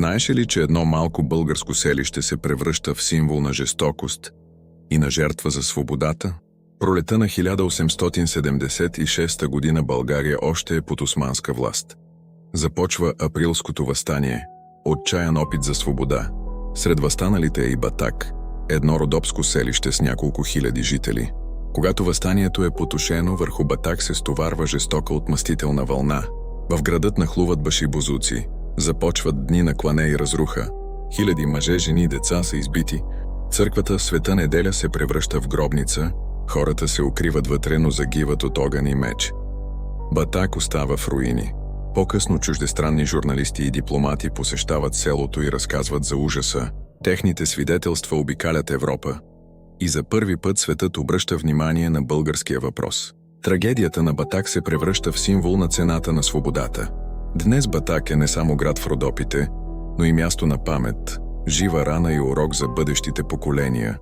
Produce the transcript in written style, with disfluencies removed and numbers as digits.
Знаеш ли, че едно малко българско селище се превръща в символ на жестокост и на жертва за свободата? Пролета на 1876 година България още е под османска власт. Започва Априлското въстание, отчаян опит за свобода. Сред въстаналите е и Батак, едно родопско селище с няколко хиляди жители. Когато въстанието е потушено, върху Батак се стоварва жестока отмъстителна вълна. В градът нахлуват башибозуци, започват дни на клане и разруха. Хиляди мъже, жени и деца са избити. Църквата в Света неделя се превръща в гробница, хората се укриват вътре, но загиват от огън и меч. Батак остава в руини. По-късно чуждестранни журналисти и дипломати посещават селото и разказват за ужаса. Техните свидетелства обикалят Европа. И за първи път светът обръща внимание на българския въпрос. Трагедията на Батак се превръща в символ на цената на свободата. Днес Батак е не само град в Родопите, но и място на памет, жива рана и урок за бъдещите поколения.